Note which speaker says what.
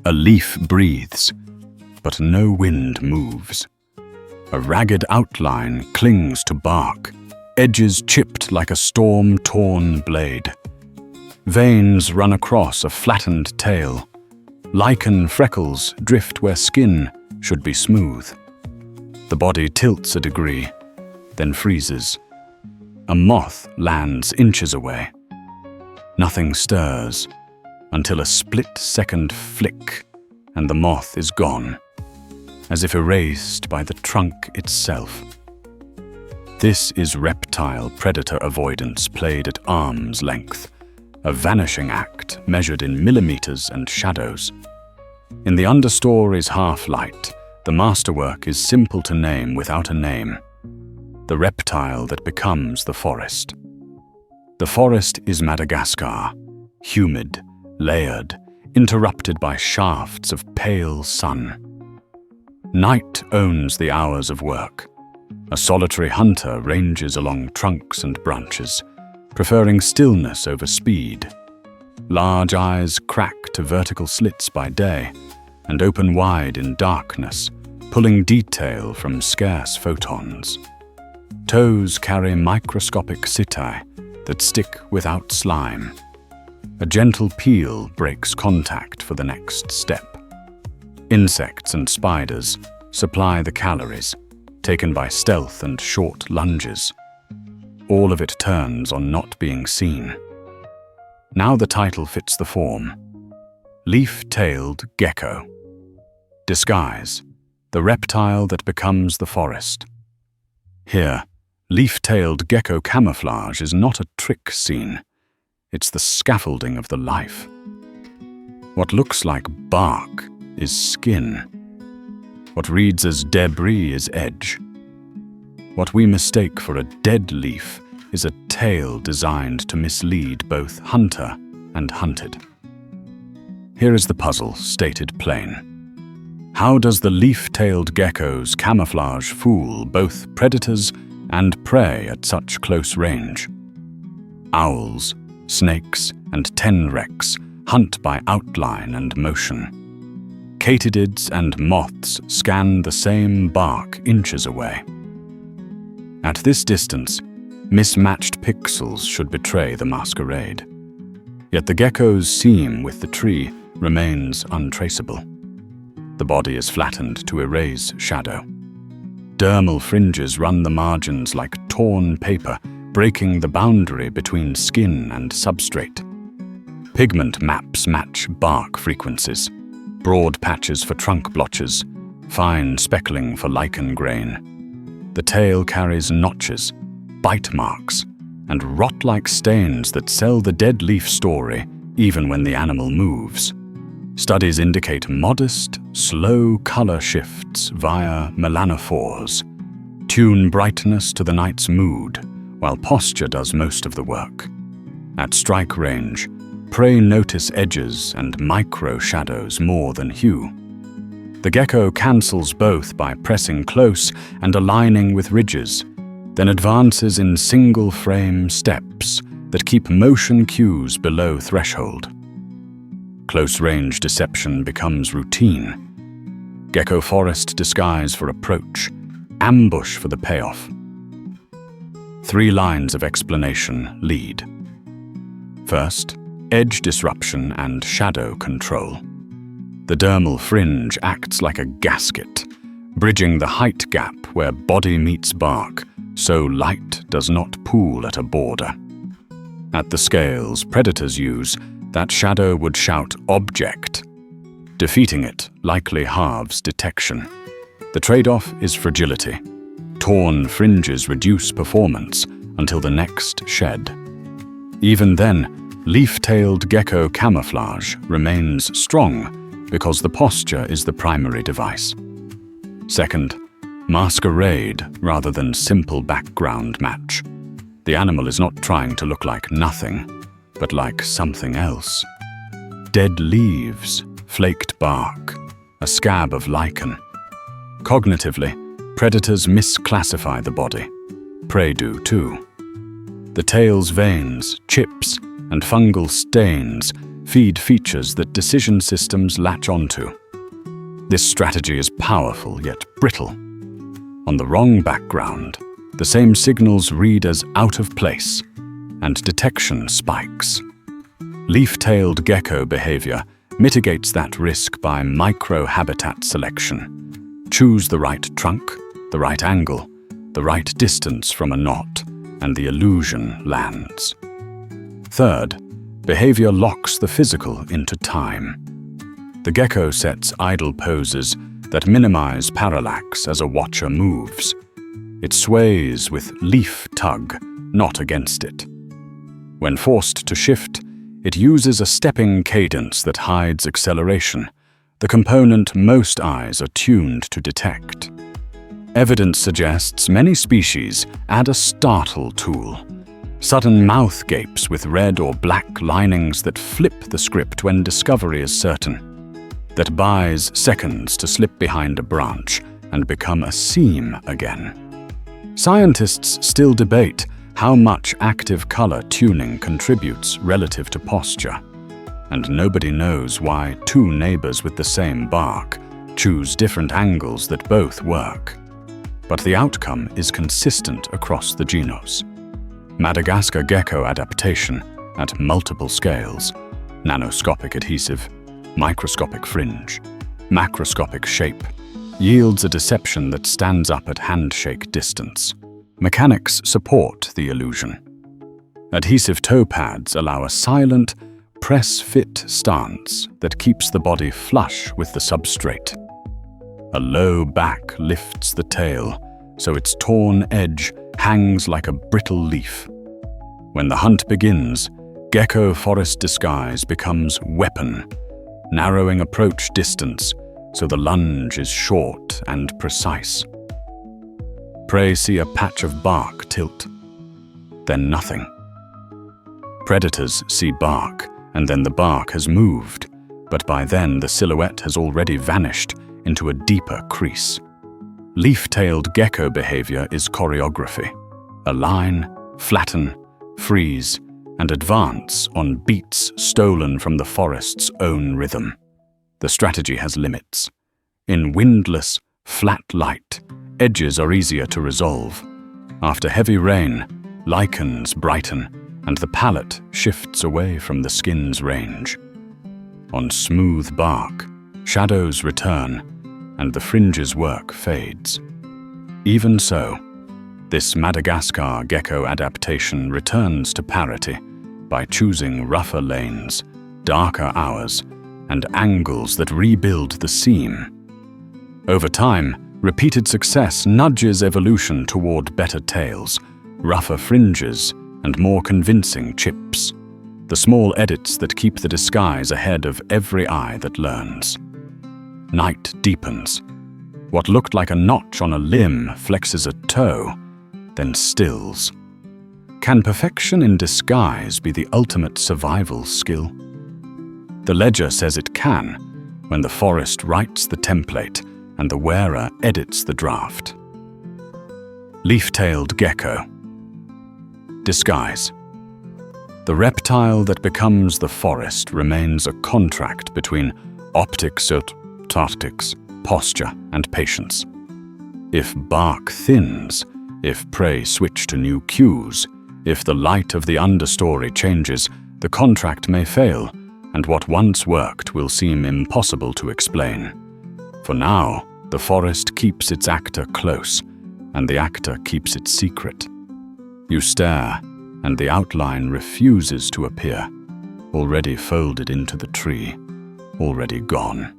Speaker 1: A leaf breathes, but no wind moves. A ragged outline clings to bark, edges chipped like a storm-torn blade. Veins run across a flattened tail. Lichen freckles drift where skin should be smooth. The body tilts a degree, then freezes. A moth lands inches away. Nothing stirs until a split-second flick and the moth is gone, as if erased by the trunk itself. This is reptile predator avoidance played at arm's length, a vanishing act measured in millimeters and shadows. In the understory's half-light, the masterwork is simple to name without a name: the reptile that becomes the forest. The forest is Madagascar, humid, layered, interrupted by shafts of pale sun. Night owns the hours of work. A solitary hunter ranges along trunks and branches, preferring stillness over speed. Large eyes crack to vertical slits by day and open wide in darkness, pulling detail from scarce photons. Toes carry microscopic setae that stick without slime. A gentle peel breaks contact for the next step. Insects and spiders supply the calories, taken by stealth and short lunges. All of it turns on not being seen. Now the title fits the form: Leaf-tailed Gecko. Disguise: the reptile that becomes the forest. Here, leaf-tailed gecko camouflage is not a trick scene. It's the scaffolding of the life. What looks like bark is skin. What reads as debris is edge. What we mistake for a dead leaf is a tail designed to mislead both hunter and hunted. Here is the puzzle stated plain. How does the leaf-tailed gecko's camouflage fool both predators and prey at such close range? Owls, snakes, and tenrecs hunt by outline and motion. Katydids and moths scan the same bark inches away. At this distance, mismatched pixels should betray the masquerade. Yet the gecko's seam with the tree remains untraceable. The body is flattened to erase shadow. Dermal fringes run the margins like torn paper, breaking the boundary between skin and substrate. Pigment maps match bark frequencies, broad patches for trunk blotches, fine speckling for lichen grain. The tail carries notches, bite marks, and rot-like stains that sell the dead leaf story even when the animal moves. Studies indicate modest, slow color shifts via melanophores, tune brightness to the night's mood, while posture does most of the work. At strike range, prey notice edges and micro-shadows more than hue. The gecko cancels both by pressing close and aligning with ridges, then advances in single-frame steps that keep motion cues below threshold. Close-range deception becomes routine. Gecko forest disguise for approach, ambush for the payoff. 3 lines of explanation lead. First, edge disruption and shadow control. The dermal fringe acts like a gasket, bridging the height gap where body meets bark, so light does not pool at a border. At the scales predators use, that shadow would shout object. Defeating it likely halves detection. The trade-off is fragility. Torn fringes reduce performance until the next shed. Even then, leaf-tailed gecko camouflage remains strong because the posture is the primary device. Second, masquerade rather than simple background match. The animal is not trying to look like nothing, but like something else. Dead leaves, flaked bark, a scab of lichen. Cognitively, predators misclassify the body. Prey do too. The tail's veins, chips, and fungal stains feed features that decision systems latch onto. This strategy is powerful yet brittle. On the wrong background, the same signals read as out of place, and detection spikes. Leaf-tailed gecko behavior mitigates that risk by micro-habitat selection. Choose the right trunk, the right angle, the right distance from a knot, and the illusion lands. Third, behavior locks the physical into time. The gecko sets idle poses that minimize parallax as a watcher moves. It sways with leaf tug, not against it. When forced to shift, it uses a stepping cadence that hides acceleration, the component most eyes are tuned to detect. Evidence suggests many species add a startle tool. Sudden mouth gapes with red or black linings that flip the script when discovery is certain. That buys seconds to slip behind a branch and become a seam again. Scientists still debate how much active color tuning contributes relative to posture, and nobody knows why two neighbors with the same bark choose different angles that both work. But the outcome is consistent across the genus. Madagascar gecko adaptation at multiple scales, nanoscopic adhesive, microscopic fringe, macroscopic shape, yields a deception that stands up at handshake distance. Mechanics support the illusion. Adhesive toe pads allow a silent, press-fit stance that keeps the body flush with the substrate. A low back lifts the tail, so its torn edge hangs like a brittle leaf. When the hunt begins, gecko forest disguise becomes weapon, narrowing approach distance so the lunge is short and precise. Prey see a patch of bark tilt, then nothing. Predators see bark, and then the bark has moved, but by then the silhouette has already vanished into a deeper crease. Leaf-tailed gecko behavior is choreography. Align, flatten, freeze, and advance on beats stolen from the forest's own rhythm. The strategy has limits. In windless, flat light, edges are easier to resolve. After heavy rain, lichens brighten, and the palette shifts away from the skin's range. On smooth bark, shadows return, and the fringes' work fades. Even so, this Madagascar gecko adaptation returns to parity by choosing rougher lanes, darker hours, and angles that rebuild the seam. Over time, repeated success nudges evolution toward better tails, rougher fringes, and more convincing chips. The small edits that keep the disguise ahead of every eye that learns. Night deepens. What looked like a notch on a limb flexes a toe, then stills. Can perfection in disguise be the ultimate survival skill? The ledger says it can, when the forest writes the template and the wearer edits the draft. Leaf-tailed gecko. Disguise. The reptile that becomes the forest remains a contract between optics et tactics, posture and patience. If bark thins, if prey switch to new cues, if the light of the understory changes, the contract may fail, and what once worked will seem impossible to explain. For now, the forest keeps its actor close, and the actor keeps its secret. You stare, and the outline refuses to appear, already folded into the tree, already gone.